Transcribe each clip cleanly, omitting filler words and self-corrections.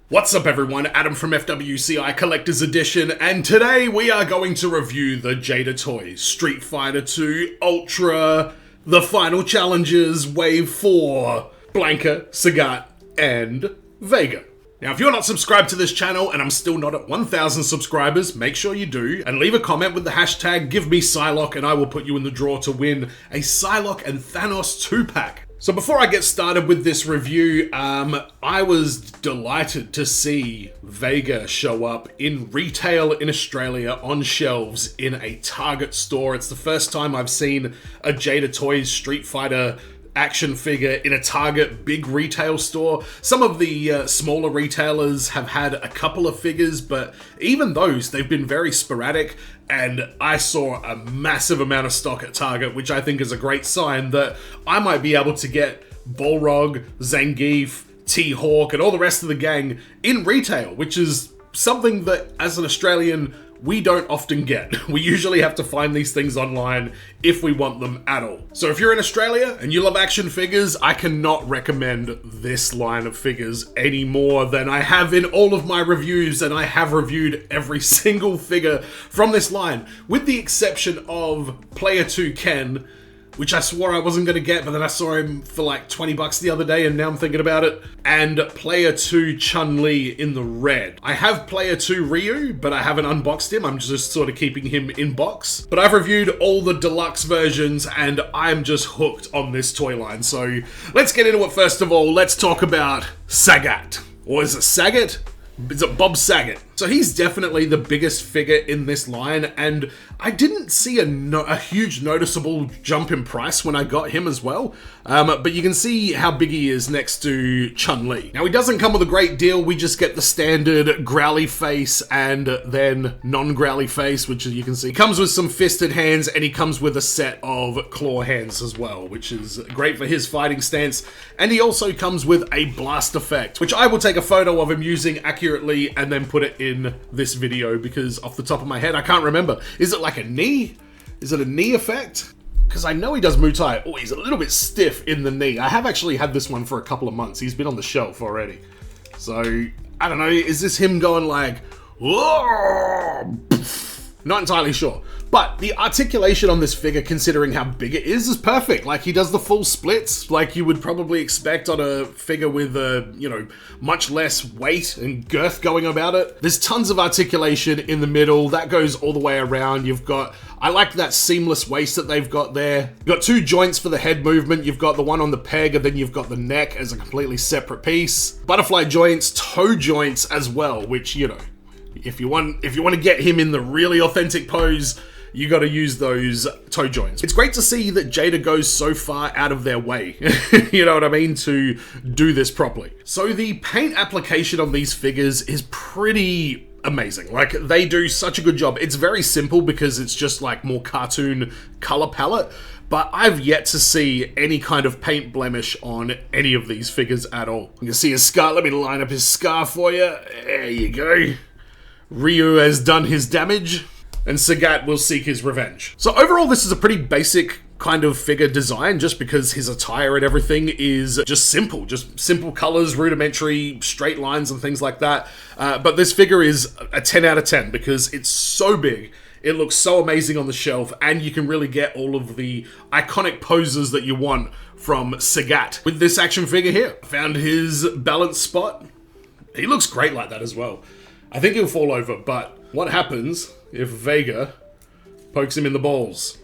What's up everyone, Adam from FWCI Collector's Edition, and today we are going to review the Jada Toys Street Fighter 2 Ultra, the Final Challenges, Wave 4, Blanka, Sagat, and Vega. Now if you're not subscribed to this channel and I'm still not at 1,000 subscribers, make sure you do, and leave a comment with the hashtag GiveMePsyLocke and I will put you in the draw to win a Psylocke and Thanos 2-pack. So before I get started with this review, I was delighted to see Vega show up in retail in Australia on shelves in a Target store. It's the first time I've seen a Jada Toys Street Fighter action figure in a Target big retail store. Some of the smaller retailers have had a couple of figures, but even those, they've been very sporadic, and I saw a massive amount of stock at Target, which I think is a great sign that I might be able to get Balrog, Zangief, T-Hawk, and all the rest of the gang in retail, which is something that, as an Australian, we don't often get. We usually have to find these things online if we want them at all. So if you're in Australia and you love action figures, I cannot recommend this line of figures any more than I have in all of my reviews, and I have reviewed every single figure from this line, with the exception of Player 2 Ken, which I swore I wasn't going to get, but then I saw him for like 20 bucks the other day and now I'm thinking about it. And Player 2 Chun-Li in the red. I have Player 2 Ryu, but I haven't unboxed him. I'm just sort of keeping him in box. But I've reviewed all the deluxe versions and I'm just hooked on this toy line. So let's get into it first of all. Let's talk about Sagat. Or is it Sagat? Is it Bob Saget? So he's definitely the biggest figure in this line, and I didn't see a huge noticeable jump in price when I got him as well, but you can see how big he is next to Chun-Li. Now he doesn't come with a great deal, we just get the standard growly face and then non-growly face, which you can see. He comes with some fisted hands and he comes with a set of claw hands as well, which is great for his fighting stance, and he also comes with a blast effect, which I will take a photo of him using accurately and then put it in this video, because off the top of my head I can't remember. Is it like a knee? Is it a knee effect? Because I know he does Muay Thai. Oh, he's a little bit stiff in the knee. I have actually had this one for a couple of months. He's been on the shelf already. So, I don't know, is this him going like, whoa? Not entirely sure. But the articulation on this figure, considering how big it is perfect. Like, he does the full splits like you would probably expect on a figure with much less weight and girth going about it. There's tons of articulation in the middle. That goes all the way around. You've got, I like that seamless waist that they've got there. You've got two joints for the head movement. You've got the one on the peg, and then you've got the neck as a completely separate piece. Butterfly joints, toe joints as well, which, you know, if you want to get him in the really authentic pose, you got to use those toe joints. It's great to see that Jada goes so far out of their way, you know what I mean, to do this properly. So the paint application on these figures is pretty amazing. Like, they do such a good job. It's very simple because it's just like more cartoon color palette, but I've yet to see any kind of paint blemish on any of these figures at all. You can see his scar. Let me line up his scar for you. There you go. Ryu has done his damage, and Sagat will seek his revenge. So overall, this is a pretty basic kind of figure design, just because his attire and everything is just simple colors, rudimentary straight lines and things like that. But this figure is a 10 out of 10 because it's so big. It looks so amazing on the shelf, and you can really get all of the iconic poses that you want from Sagat with this action figure here. Found his balance spot. He looks great like that as well. I think he'll fall over, but what happens if Vega pokes him in the balls?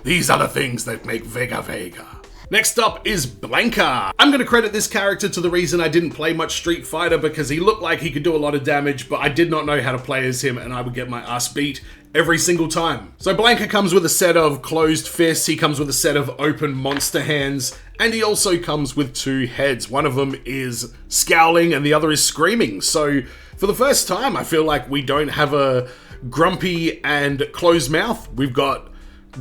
These are the things that make Vega Vega. Next up is Blanka. I'm going to credit this character to the reason I didn't play much Street Fighter, because he looked like he could do a lot of damage, but I did not know how to play as him, and I would get my ass beat every single time. So Blanka comes with a set of closed fists, he comes with a set of open monster hands, and he also comes with two heads. One of them is scowling and the other is screaming. So for the first time, I feel like we don't have a grumpy and closed mouth. We've got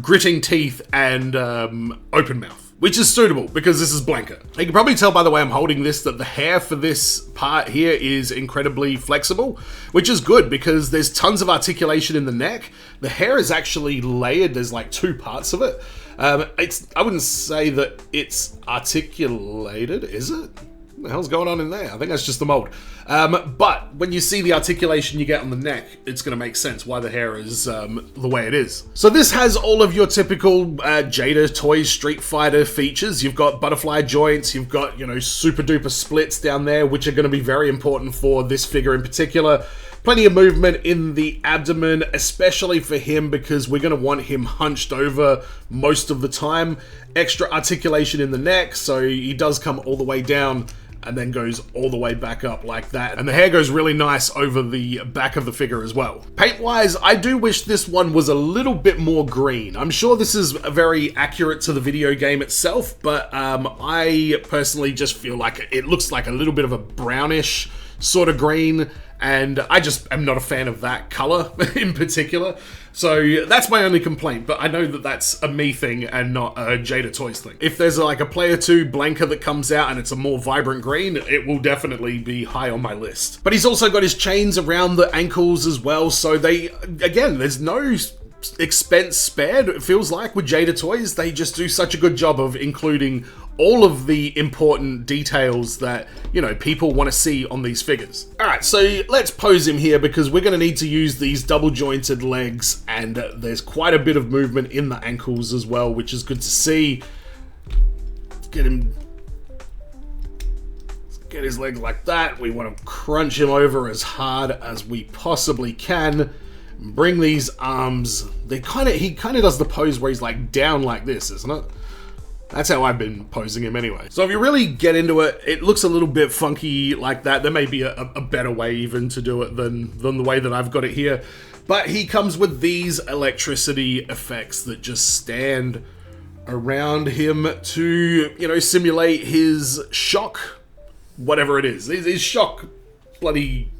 gritting teeth and open mouth, which is suitable because this is Blanka. You can probably tell by the way I'm holding this that the hair for this part here is incredibly flexible, which is good because there's tons of articulation in the neck. The hair is actually layered, there's like two parts of it. I wouldn't say that it's articulated, is it? What the hell's going on in there? I think that's just the mold. But when you see the articulation you get on the neck, it's going to make sense why the hair is the way it is. So this has all of your typical Jada Toys Street Fighter features. You've got butterfly joints, you've got, you know, super duper splits down there, which are going to be very important for this figure in particular. Plenty of movement in the abdomen, especially for him because we're going to want him hunched over most of the time. Extra articulation in the neck, so he does come all the way down and then goes all the way back up like that. And the hair goes really nice over the back of the figure as well. Paint-wise, I do wish this one was a little bit more green. I'm sure this is very accurate to the video game itself, but I personally just feel like it looks like a little bit of a brownish sort of green, and I just am not a fan of that color in particular. So that's my only complaint, but I know that that's a me thing and not a Jada Toys thing. If there's like a Player 2 Blanka that comes out and it's a more vibrant green, it will definitely be high on my list. But he's also got his chains around the ankles as well, so again, there's no expense spared, it feels like, with Jada Toys. They just do such a good job of including all of the important details that, you know, people want to see on these figures. Alright, so let's pose him here because we're going to need to use these double jointed legs, and there's quite a bit of movement in the ankles as well, which is good to see. Let's get his legs like that. We want to crunch him over as hard as we possibly can. Bring these arms, he kind of does the pose where he's like down like this, isn't it? That's how I've been posing him anyway. So if you really get into it, it looks a little bit funky like that. There may be a better way even to do it than the way that I've got it here. But he comes with these electricity effects that just stand around him to, you know, simulate his shock, whatever it is. His shock bloody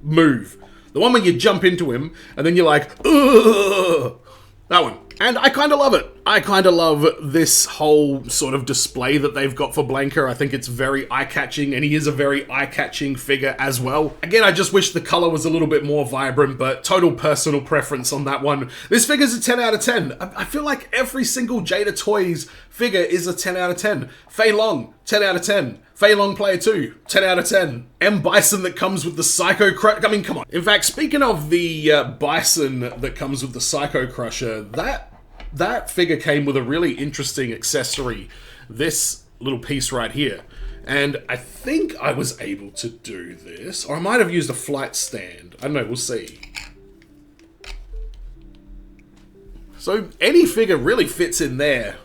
move. The one when you jump into him and then you're like, ugh! That one. And I kind of love it. I kind of love this whole sort of display that they've got for Blanka. I think it's very eye-catching, and he is a very eye-catching figure as well. Again, I just wish the color was a little bit more vibrant, but total personal preference on that one. This figure's a 10 out of 10. I feel like every single Jada Toys figure is a 10 out of 10. Fei Long, 10 out of 10. Fei Long Player 2, 10 out of 10. M. Bison that comes with the Psycho Crusher. I mean, come on. In fact, speaking of the Bison that comes with the Psycho Crusher, that figure came with a really interesting accessory. This little piece right here. And I think I was able to do this. Or I might have used a flight stand. I don't know, we'll see. So any figure really fits in there,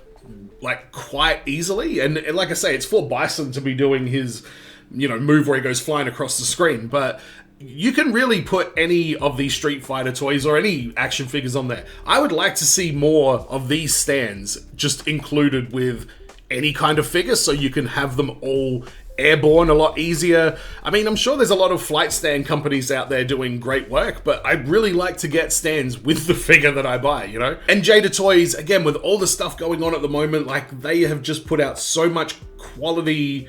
like, quite easily. And like I say, it's for Bison to be doing his, you know, move where he goes flying across the screen. But you can really put any of these Street Fighter toys or any action figures on there. I would like to see more of these stands just included with any kind of figure so you can have them all airborne a lot easier. I mean, I'm sure there's a lot of flight stand companies out there doing great work, but I'd really like to get stands with the figure that I buy, you know? And Jada Toys, again, with all the stuff going on at the moment, like, they have just put out so much quality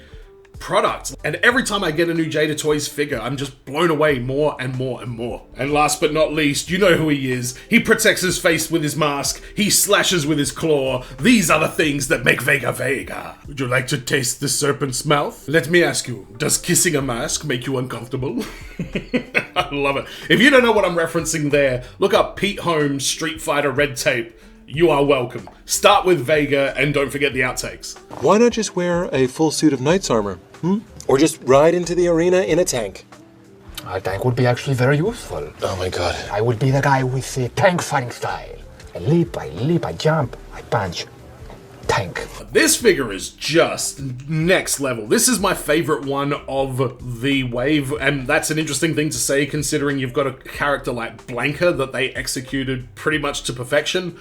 product. And every time I get a new Jada Toys figure, I'm just blown away more and more and more. And last but not least, you know who he is. He protects his face with his mask. He slashes with his claw. These are the things that make Vega Vega. Would you like to taste the serpent's mouth? Let me ask you, does kissing a mask make you uncomfortable? I love it. If you don't know what I'm referencing there, look up Pete Holmes Street Fighter Red Tape. You are welcome. Start with Vega and don't forget the outtakes. Why not just wear a full suit of knight's armor? Or just ride into the arena in a tank? A tank would be actually very useful. Oh my god. I would be the guy with the tank fighting style. I leap, I jump, I punch. Tank. This figure is just next level. This is my favorite one of the wave, and that's an interesting thing to say considering you've got a character like Blanka that they executed pretty much to perfection.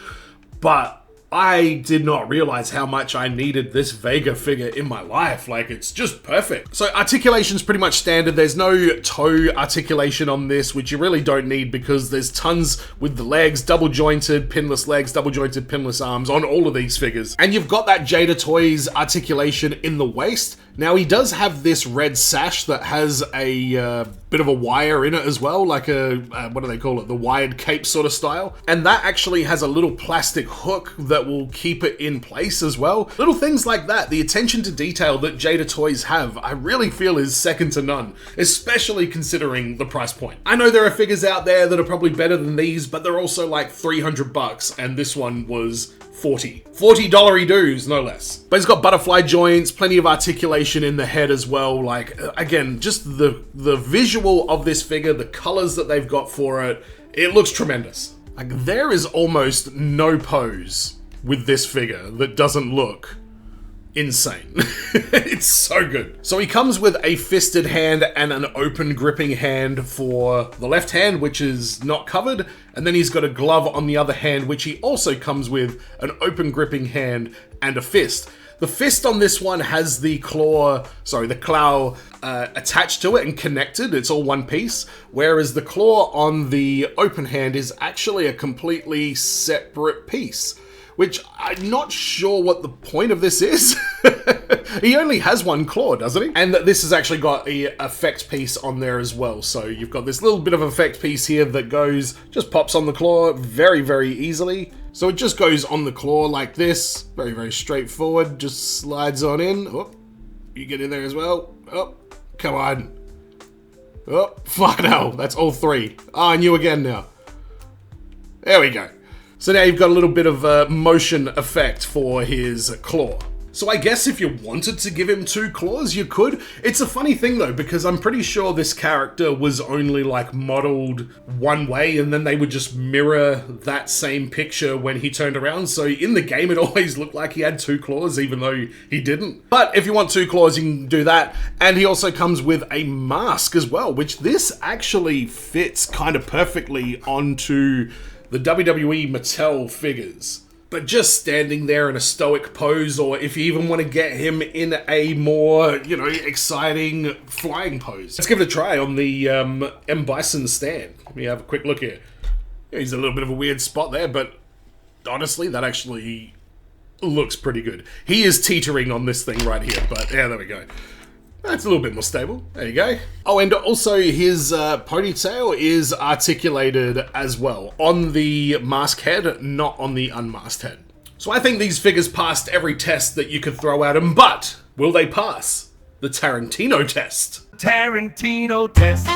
But I did not realize how much I needed this Vega figure in my life. Like, it's just perfect. So articulation's pretty much standard. There's no toe articulation on this, which you really don't need because there's tons with the legs, double jointed, pinless legs, double jointed, pinless arms on all of these figures. And you've got that Jada Toys articulation in the waist. Now, he does have this red sash that has a bit of a wire in it as well, like a, what do they call it? The wired cape sort of style. And that actually has a little plastic hook that will keep it in place as well. Little things like that, the attention to detail that Jada Toys have, I really feel is second to none, especially considering the price point. I know there are figures out there that are probably better than these, but they're also like $300, and this one was $40 dues, no less. But he's got butterfly joints, plenty of articulation in the head as well. Like, again, just the visual of this figure, the colors that they've got for it, it looks tremendous. Like, there is almost no pose with this figure that doesn't look insane. It's so good. So he comes with a fisted hand and an open gripping hand for the left hand, which is not covered, and then he's got a glove on the other hand, which he also comes with an open gripping hand and a fist. The fist on this one has the claw attached to it and connected. It's all one piece, whereas the claw on the open hand is actually a completely separate piece, which I'm not sure what the point of this is. He only has one claw, doesn't he? And this has actually got a effect piece on there as well. So you've got this little bit of effect piece here that just pops on the claw very, very easily. So it just goes on the claw like this. Very, very straightforward. Just slides on in. Oh, you get in there as well. Oh, come on. Oh, fuck no. That's all three. Oh, and you again now. There we go. So now you've got a little bit of motion effect for his claw. So I guess if you wanted to give him two claws, you could. It's a funny thing though, because I'm pretty sure this character was only like modeled one way, and then they would just mirror that same picture when he turned around. So in the game, it always looked like he had two claws, even though he didn't. But if you want two claws, you can do that. And he also comes with a mask as well, which this actually fits kind of perfectly onto the WWE Mattel figures. But just standing there in a stoic pose, or if you even want to get him in a more, exciting flying pose. Let's give it a try on the M. Bison stand. Let me have a quick look here. He's a little bit of a weird spot there, but honestly, that actually looks pretty good. He is teetering on this thing right here, but yeah, there we go. That's a little bit more stable. There you go. Oh, and also his ponytail is articulated as well on the mask head, not on the unmasked head. So I think these figures passed every test that you could throw at them, but will they pass the Tarantino test? Tarantino test.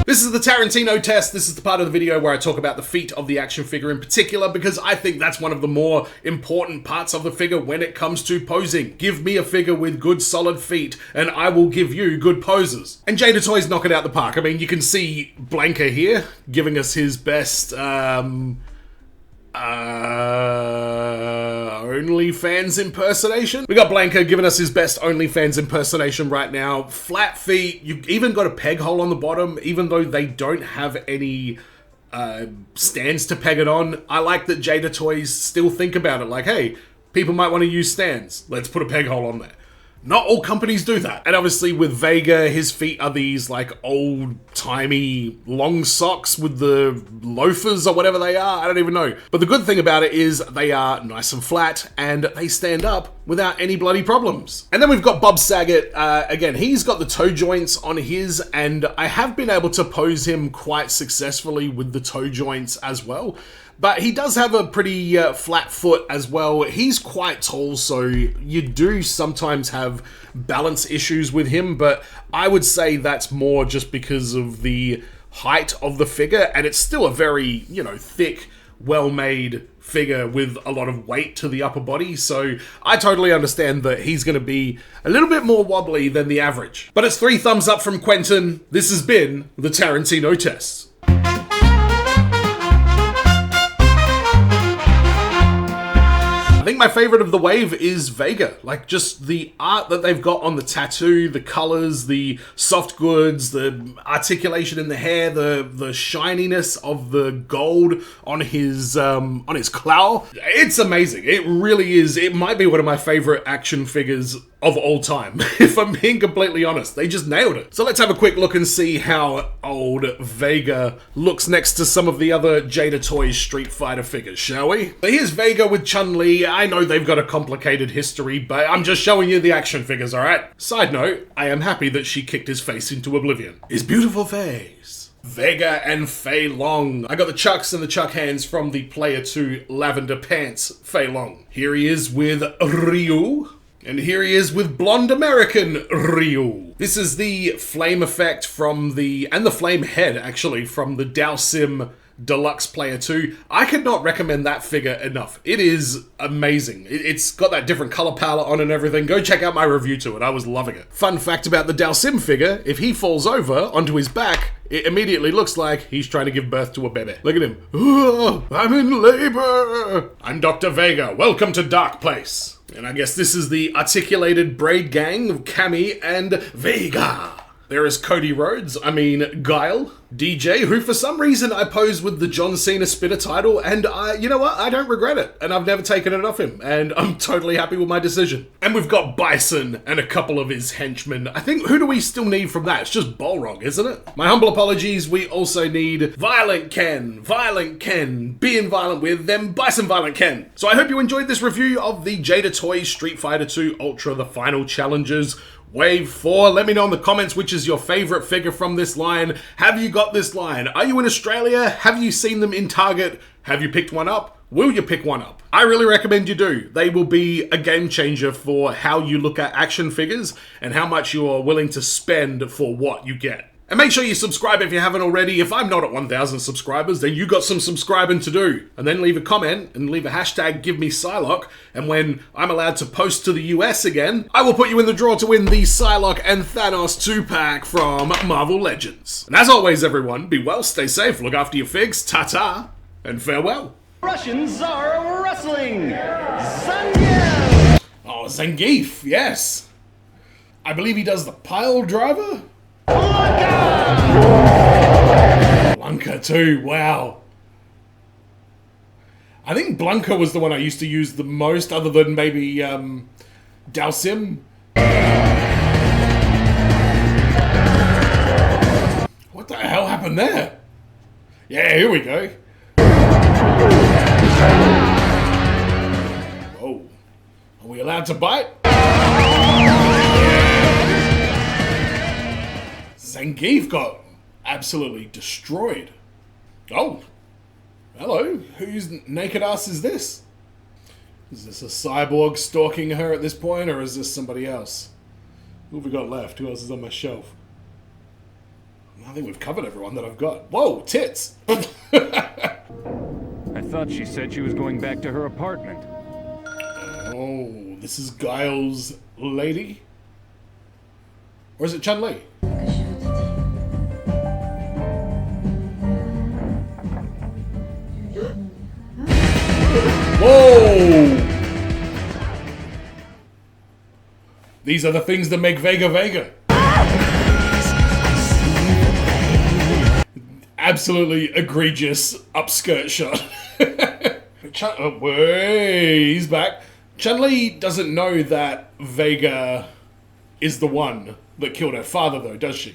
This is the Tarantino test. This is the part of the video where I talk about the feet of the action figure in particular, because I think that's one of the more important parts of the figure when it comes to posing. Give me a figure with good solid feet and I will give you good poses. And Jada Toys knock it out the park. I mean, you can see Blanca here giving us his best OnlyFans impersonation. We got Blanca giving us his best OnlyFans impersonation right now. Flat feet. You even got a peg hole on the bottom, even though they don't have any stands to peg it on. I like that Jada Toys still think about it like, hey, people might want to use stands. Let's put a peg hole on there. Not all companies do that. And obviously with Vega, his feet are these like old-timey long socks with the loafers or whatever they are. I don't even know. But the good thing about it is they are nice and flat and they stand up without any bloody problems. And then we've got Bob Saget. Again, he's got the toe joints on his, and I have been able to pose him quite successfully with the toe joints as well. But he does have a pretty flat foot as well. He's quite tall, so you do sometimes have balance issues with him, but I would say that's more just because of the height of the figure, and it's still a very, thick, well-made figure with a lot of weight to the upper body, so I totally understand that he's going to be a little bit more wobbly than the average. But it's 3 thumbs up from Quentin. This has been the Tarantino test. I think my favorite of the wave is Vega. Like, just the art that they've got on the tattoo, the colors, the soft goods, the articulation in the hair, the shininess of the gold on his claw. It's amazing. It really is. It might be one of my favorite action figures of all time. If I'm being completely honest, they just nailed it. So let's have a quick look and see how old Vega looks next to some of the other Jada Toys Street Fighter figures, shall we? So here's Vega with Chun-Li. I know they've got a complicated history, but I'm just showing you the action figures, alright? Side note, I am happy that she kicked his face into oblivion. His beautiful face. Vega and Fei Long. I got the chucks and the chuck hands from the Player 2 Lavender Pants Fei Long. Here he is with Ryu. And here he is with Blonde American Ryu. This is the flame effect from and the flame head, actually, from the Dalsim Deluxe Player 2. I could not recommend that figure enough. It is amazing. It's got that different color palette on and everything. Go check out my review to it. I was loving it. Fun fact about the Dalsim figure, if he falls over onto his back, it immediately looks like he's trying to give birth to a baby. Look at him. Oh, I'm in labor. I'm Dr. Vega. Welcome to Dark Place. And I guess this is the articulated braid gang of Cammy and Vega. There is Cody Rhodes, Guile, DJ, who for some reason I posed with the John Cena Spitter title, and you know what? I don't regret it, and I've never taken it off him, and I'm totally happy with my decision. And we've got Bison and a couple of his henchmen. I think, who do we still need from that? It's just Balrog, isn't it? My humble apologies, we also need Violent Ken, being violent with them, Bison Violent Ken. So I hope you enjoyed this review of the Jada Toys Street Fighter 2 Ultra, the Final Challengers Wave 4. Let me know in the comments which is your favorite figure from this line. Have you got this line? Are you in Australia? Have you seen them in Target? Have you picked one up? Will you pick one up? I really recommend you do. They will be a game changer for how you look at action figures and how much you are willing to spend for what you get. And make sure you subscribe if you haven't already. If I'm not at 1,000 subscribers, then you got some subscribing to do. And then leave a comment and leave a hashtag #GiveMePsylocke. And when I'm allowed to post to the US again, I will put you in the draw to win the Psylocke and Thanos 2-pack from Marvel Legends. And as always, everyone, be well, stay safe, look after your figs, ta-ta, and farewell. Russians are wrestling! Zangief! Oh, Zangief, yes. I believe he does the pile driver? Blanca too, wow. I think Blanca was the one I used to use the most, other than maybe Dalsim. What the hell happened there? Yeah, here we go. Whoa. Are we allowed to bite? Zangief got absolutely destroyed. Oh, hello. Whose naked ass is this? Is this a cyborg stalking her at this point, or is this somebody else? Who have we got left? Who else is on my shelf? I think we've covered everyone that I've got. Whoa, tits! I thought she said she was going back to her apartment. Oh, this is Guile's lady? Or is it Chun-Li? Whoa! These are the things that make Vega Vega. Absolutely egregious upskirt shot. Oh, wait, he's back. Chun-Li doesn't know that Vega is the one that killed her father, though, does she?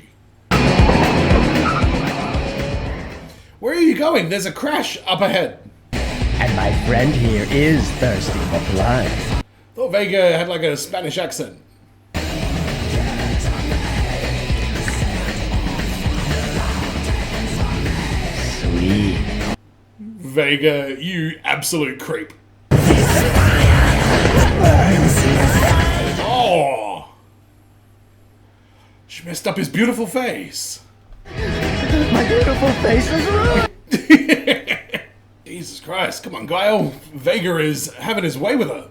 Where are you going? There's a crash up ahead. And my friend here is thirsty for blood. Thought Vega had like a Spanish accent. Sweet. Vega, you absolute creep. Oh! She messed up his beautiful face. My beautiful face is ruined. Jesus Christ, come on, Guile. Vega is having his way with her.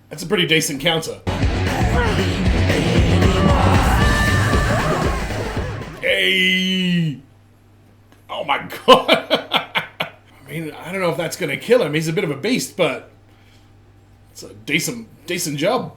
That's a pretty decent counter. Hey! Oh my god! I mean, I don't know if that's gonna kill him. He's a bit of a beast, but it's a decent job.